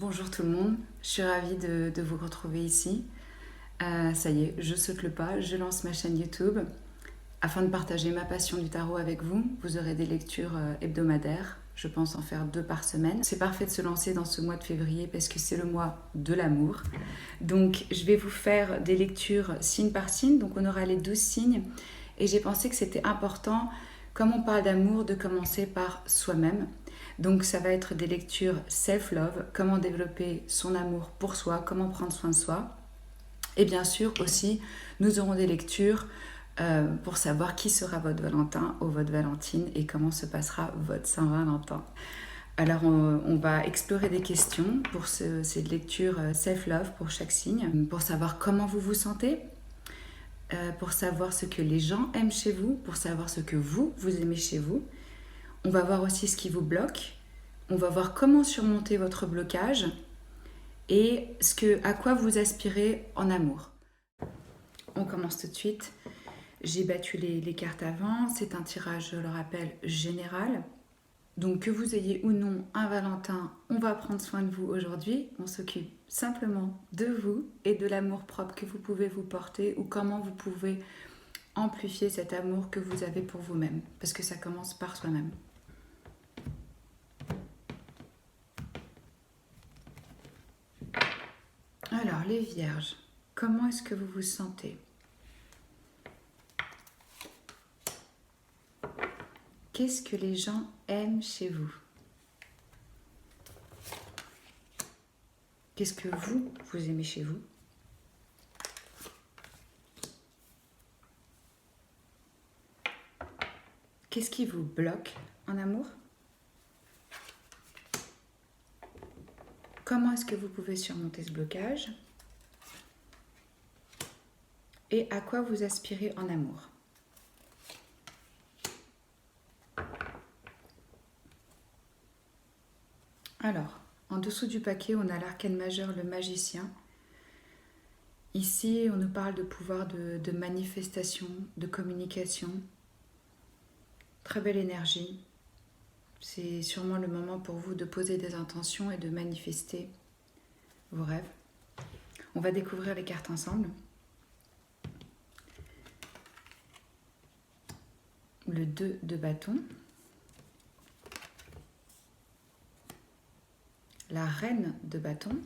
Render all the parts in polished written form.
Bonjour tout le monde, je suis ravie de vous retrouver ici. Ça y est, je saute le pas, je lance ma chaîne YouTube afin de partager ma passion du tarot avec vous. Vous aurez des lectures hebdomadaires, je pense en faire 2 par semaine. C'est parfait de se lancer dans ce mois de février parce que c'est le mois de l'amour. Donc je vais vous faire des lectures signe par signe, donc on aura les 12 signes. Et j'ai pensé que c'était important, comme on parle d'amour, de commencer par soi-même. Donc ça va être des lectures self-love, comment développer son amour pour soi, comment prendre soin de soi. Et bien sûr aussi, nous aurons des lectures pour savoir qui sera votre Valentin ou votre Valentine et comment se passera votre Saint-Valentin. Alors on va explorer des questions pour ces lectures self-love pour chaque signe, pour savoir comment vous vous sentez, pour savoir ce que les gens aiment chez vous, pour savoir ce que vous aimez chez vous. On va voir aussi ce qui vous bloque. On va voir comment surmonter votre blocage et à quoi vous aspirez en amour. On commence tout de suite. J'ai battu les cartes avant. C'est un tirage, je le rappelle, général. Donc que vous ayez ou non un Valentin, on va prendre soin de vous aujourd'hui. On s'occupe simplement de vous et de l'amour propre que vous pouvez vous porter ou comment vous pouvez amplifier cet amour que vous avez pour vous-même. Parce que ça commence par soi-même. Alors, les vierges, comment est-ce que vous vous sentez? Qu'est-ce que les gens aiment chez vous? Qu'est-ce que vous aimez chez vous? Qu'est-ce qui vous bloque en amour? Comment est-ce que vous pouvez surmonter ce blocage? Et à quoi vous aspirez en amour? Alors, en dessous du paquet, on a l'arcane majeur, le magicien. Ici, on nous parle de pouvoir de manifestation, de communication. Très belle énergie. C'est sûrement le moment pour vous de poser des intentions et de manifester vos rêves. On va découvrir les cartes ensemble. Le 2 de bâton. La reine de bâton.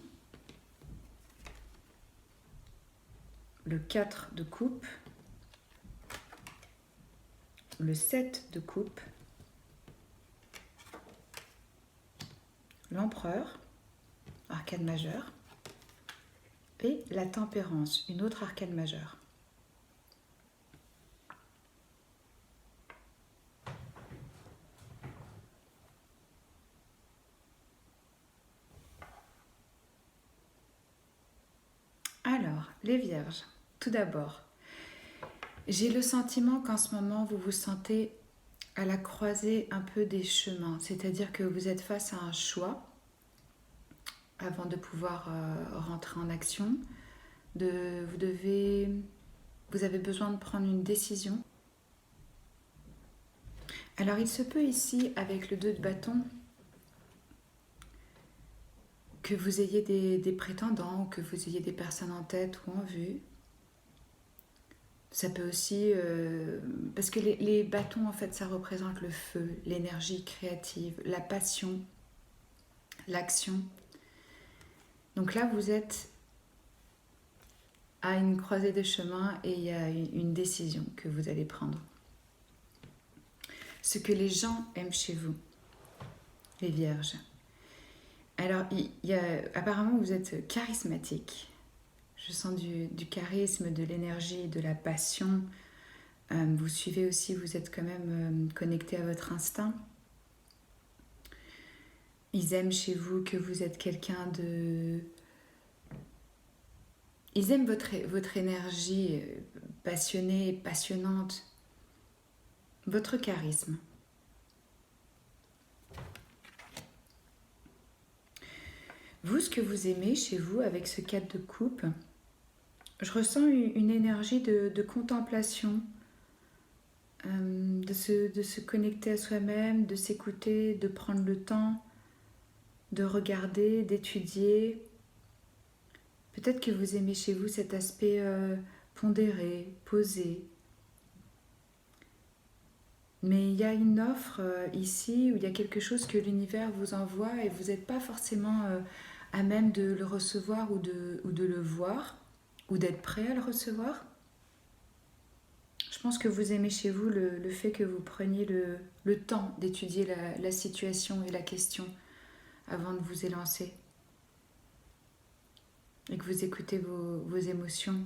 Le 4 de coupe. Le 7 de coupe. L'empereur, arcane majeure. Et la tempérance, une autre arcane majeure. Alors, les vierges, tout d'abord, j'ai le sentiment qu'en ce moment, vous vous sentez à la croisée un peu des chemins, c'est-à-dire que vous êtes face à un choix avant de pouvoir rentrer en action. Vous avez besoin de prendre une décision. Alors, il se peut ici, avec le 2 de bâton, que vous ayez des prétendants ou que vous ayez des personnes en tête ou en vue. Ça peut aussi... parce que les bâtons, en fait, ça représente le feu, l'énergie créative, la passion, l'action. Donc là, vous êtes à une croisée des chemins et il y a une décision que vous allez prendre. Ce que les gens aiment chez vous, les vierges. Alors, apparemment, vous êtes charismatique. Je sens du charisme, de l'énergie, de la passion. Vous suivez aussi, vous êtes quand même connecté à votre instinct. Ils aiment chez vous que vous êtes quelqu'un de... Ils aiment votre énergie passionnée, passionnante. Votre charisme. Vous, ce que vous aimez chez vous avec ce 4 de coupe, je ressens une énergie de contemplation, de se connecter à soi-même, de s'écouter, de prendre le temps, de regarder, d'étudier. Peut-être que vous aimez chez vous cet aspect pondéré, posé. Mais il y a une offre ici où il y a quelque chose que l'univers vous envoie et vous n'êtes pas forcément à même de le recevoir ou de le voir ou d'être prêt à le recevoir. Je pense que vous aimez chez vous le fait que vous preniez le temps d'étudier la situation et la question avant de vous élancer et que vous écoutez vos émotions.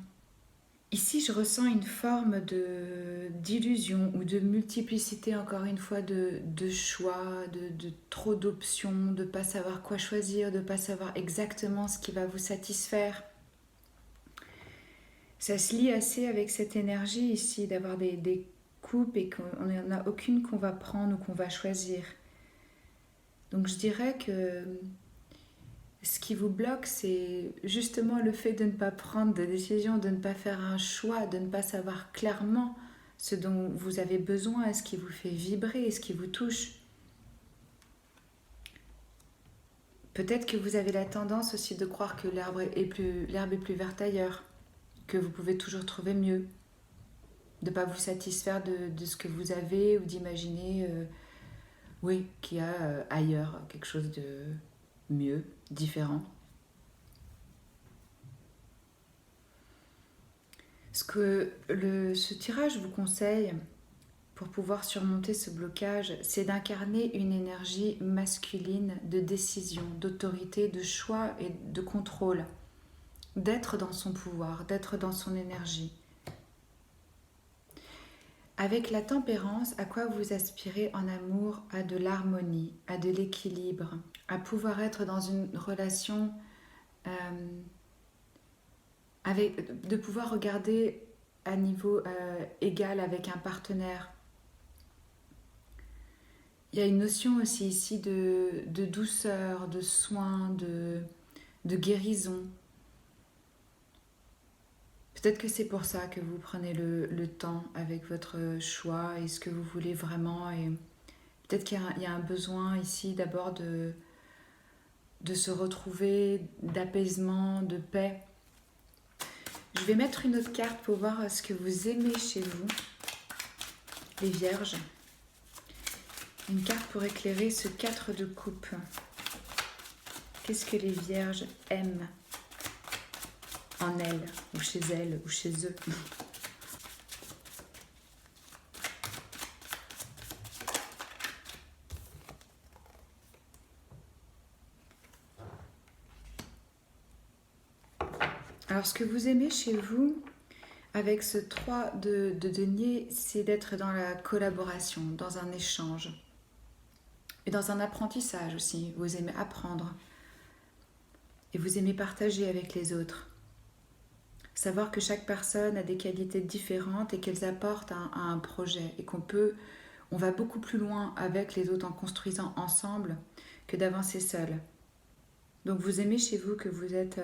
Ici, je ressens une forme d'illusion ou de multiplicité, encore une fois, de choix, de trop d'options, de ne pas savoir quoi choisir, de ne pas savoir exactement ce qui va vous satisfaire. Ça se lie assez avec cette énergie ici, d'avoir des coupes et qu'on n'en a aucune qu'on va prendre ou qu'on va choisir. Donc je dirais que ce qui vous bloque, c'est justement le fait de ne pas prendre de décision, de ne pas faire un choix, de ne pas savoir clairement ce dont vous avez besoin, ce qui vous fait vibrer, ce qui vous touche. Peut-être que vous avez la tendance aussi de croire que l'herbe est plus verte ailleurs, que vous pouvez toujours trouver mieux, de ne pas vous satisfaire de ce que vous avez ou d'imaginer qu'il y a ailleurs quelque chose de mieux, différent. Ce que ce tirage vous conseille pour pouvoir surmonter ce blocage, c'est d'incarner une énergie masculine de décision, d'autorité, de choix et de contrôle, d'être dans son pouvoir, d'être dans son énergie. Avec la tempérance, à quoi vous aspirez en amour? À de l'harmonie, à de l'équilibre, à pouvoir être dans une relation de pouvoir regarder à niveau égal avec un partenaire. Il y a une notion aussi ici de douceur, de soin, de guérison. Peut-être que c'est pour ça que vous prenez le temps avec votre choix et ce que vous voulez vraiment. Et peut-être qu'il y a un besoin ici d'abord de se retrouver, d'apaisement, de paix. Je vais mettre une autre carte pour voir ce que vous aimez chez vous, les vierges. Une carte pour éclairer ce 4 de coupe. Qu'est-ce que les vierges aiment en elles, ou chez elles, ou chez eux? Alors, ce que vous aimez chez vous, avec ce 3 de denier, c'est d'être dans la collaboration, dans un échange. Et dans un apprentissage aussi. Vous aimez apprendre. Et vous aimez partager avec les autres. Savoir que chaque personne a des qualités différentes et qu'elles apportent à un projet. Et on va beaucoup plus loin avec les autres en construisant ensemble que d'avancer seul. Donc vous aimez chez vous que vous êtes...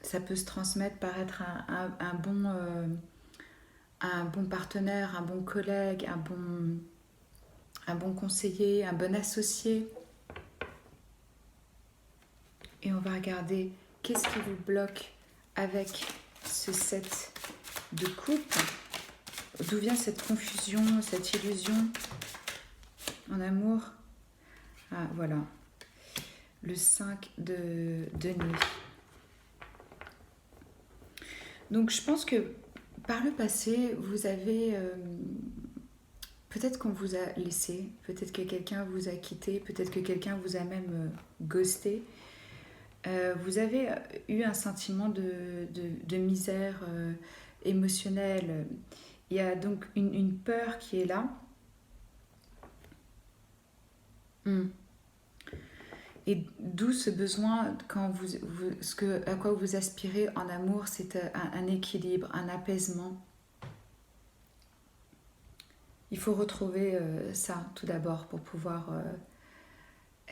ça peut se transmettre par être un bon partenaire, un bon collègue, un bon conseiller, un bon associé. Et on va regarder qu'est-ce qui vous bloque avec ce 7 de coupe. D'où vient cette confusion, cette illusion en amour? Ah, voilà. Le 5 de denier. Donc je pense que par le passé, vous avez... peut-être qu'on vous a laissé, peut-être que quelqu'un vous a quitté, peut-être que quelqu'un vous a même ghosté. Vous avez eu un sentiment de misère émotionnelle. Il y a donc une peur qui est là. Et d'où ce besoin, à quoi vous aspirez en amour, c'est un équilibre, un apaisement. Il faut retrouver ça tout d'abord pour pouvoir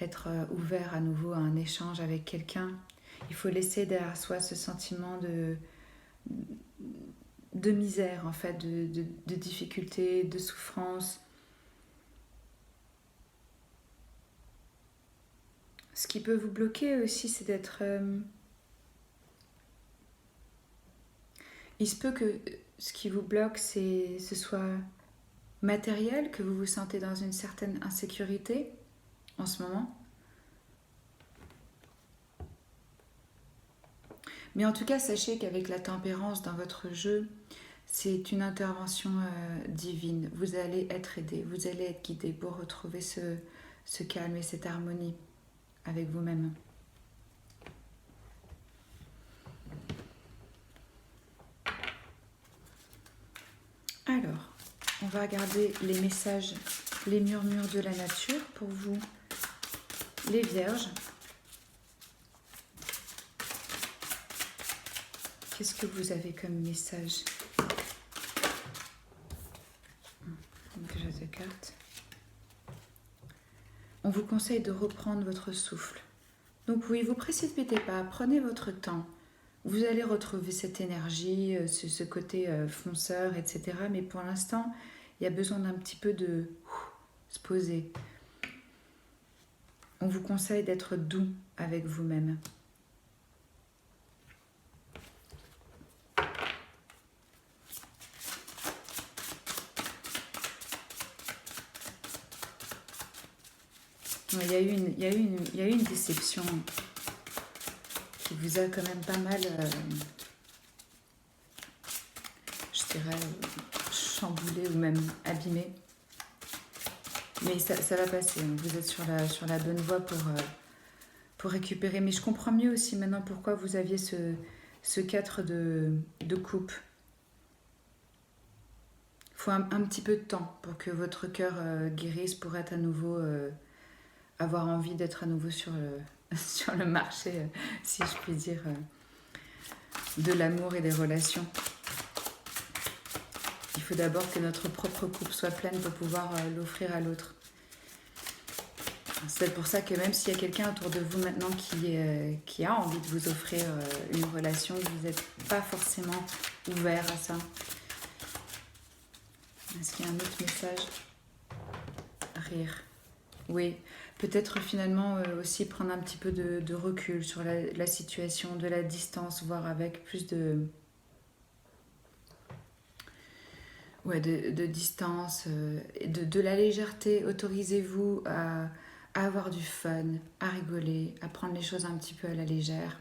être ouvert à nouveau à un échange avec quelqu'un. Il faut laisser derrière soi ce sentiment de misère, en fait, de difficulté, de souffrance. Ce qui peut vous bloquer aussi, c'est d'être... il se peut que ce qui vous bloque, ce soit matériel, que vous vous sentez dans une certaine insécurité en ce moment. Mais en tout cas, sachez qu'avec la tempérance dans votre jeu, c'est une intervention divine. Vous allez être aidé, vous allez être guidé pour retrouver ce calme et cette harmonie avec vous-même. Alors, on va regarder les messages, les murmures de la nature pour vous, les vierges. Qu'est-ce que vous avez comme message? Donc, je te carte. On vous conseille de reprendre votre souffle. Donc oui, vous précipitez pas, prenez votre temps. Vous allez retrouver cette énergie, ce côté fonceur, etc. Mais pour l'instant, il y a besoin d'un petit peu de se poser. On vous conseille d'être doux avec vous-même. Il y a eu une déception qui vous a quand même pas mal, je dirais, chamboulé ou même abîmé. Mais ça va passer, vous êtes sur la bonne voie pour récupérer. Mais je comprends mieux aussi maintenant pourquoi vous aviez ce 4 de coupe. Il faut un petit peu de temps pour que votre cœur guérisse, pour être à nouveau, avoir envie d'être à nouveau sur le marché, si je puis dire, de l'amour et des relations. Il faut d'abord que notre propre coupe soit pleine pour pouvoir l'offrir à l'autre. C'est pour ça que même s'il y a quelqu'un autour de vous maintenant qui a envie de vous offrir une relation, vous n'êtes pas forcément ouvert à ça. Est-ce qu'il y a un autre message? Rire. Oui, peut-être finalement aussi prendre un petit peu de recul sur la situation, de la distance, voire avec plus de distance, de la légèreté. Autorisez-vous à avoir du fun, à rigoler, à prendre les choses un petit peu à la légère.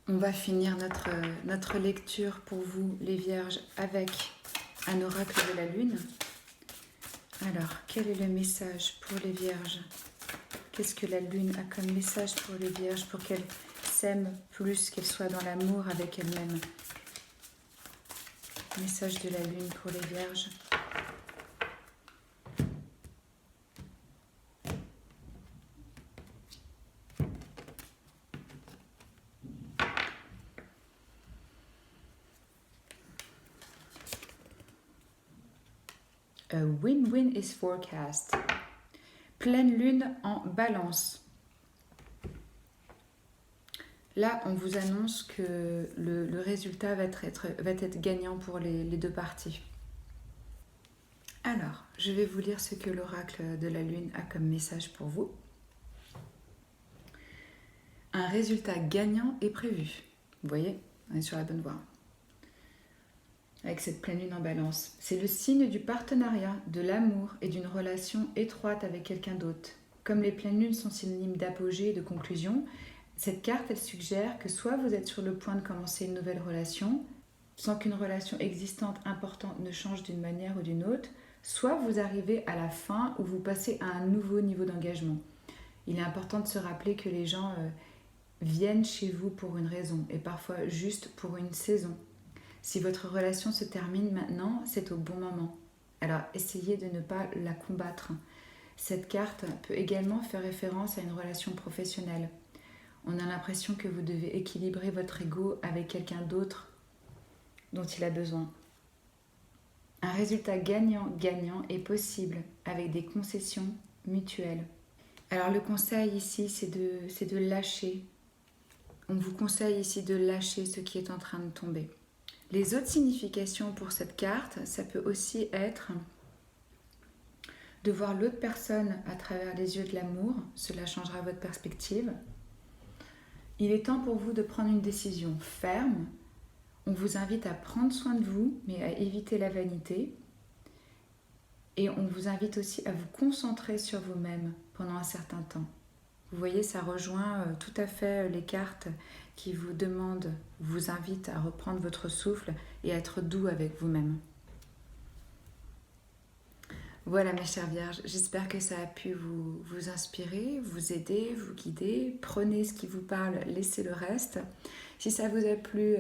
On va finir notre lecture pour vous, les Vierges, avec un oracle de la Lune. Alors, quel est le message pour les Vierges? Qu'est-ce que la Lune a comme message pour les Vierges pour qu'elles s'aiment plus, qu'elles soient dans l'amour avec elles-mêmes? Message de la Lune pour les Vierges. A win-win is forecast. Pleine lune en balance. Là, on vous annonce que le résultat va être gagnant pour les deux parties. Alors, je vais vous lire ce que l'oracle de la lune a comme message pour vous. Un résultat gagnant est prévu. Vous voyez, on est sur la bonne voie. Avec cette pleine lune en balance. C'est le signe du partenariat, de l'amour et d'une relation étroite avec quelqu'un d'autre. Comme les pleines lunes sont synonymes d'apogée et de conclusion, cette carte, elle suggère que soit vous êtes sur le point de commencer une nouvelle relation, sans qu'une relation existante importante ne change d'une manière ou d'une autre, soit vous arrivez à la fin où vous passez à un nouveau niveau d'engagement. Il est important de se rappeler que les gens viennent chez vous pour une raison et parfois juste pour une saison. Si votre relation se termine maintenant, c'est au bon moment. Alors essayez de ne pas la combattre. Cette carte peut également faire référence à une relation professionnelle. On a l'impression que vous devez équilibrer votre ego avec quelqu'un d'autre dont il a besoin. Un résultat gagnant-gagnant est possible avec des concessions mutuelles. Alors le conseil ici, c'est de lâcher. On vous conseille ici de lâcher ce qui est en train de tomber. Les autres significations pour cette carte, ça peut aussi être de voir l'autre personne à travers les yeux de l'amour. Cela changera votre perspective. Il est temps pour vous de prendre une décision ferme. On vous invite à prendre soin de vous, mais à éviter la vanité. Et on vous invite aussi à vous concentrer sur vous-même pendant un certain temps. Vous voyez, ça rejoint tout à fait les cartes qui vous demandent, vous invitent à reprendre votre souffle et à être doux avec vous-même. Voilà mes chères vierges, j'espère que ça a pu vous inspirer, vous aider, vous guider. Prenez ce qui vous parle, laissez le reste. Si ça vous a plu,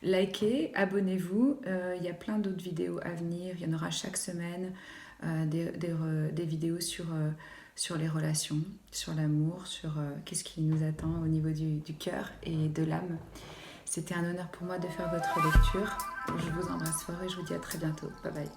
likez, abonnez-vous. Il y a plein d'autres vidéos à venir, il y en aura chaque semaine. Des vidéos sur les relations, sur l'amour, sur qu'est-ce qui nous attend au niveau du cœur et de l'âme. C'était un honneur pour moi de faire votre lecture. Je vous embrasse fort et je vous dis à très bientôt. Bye bye.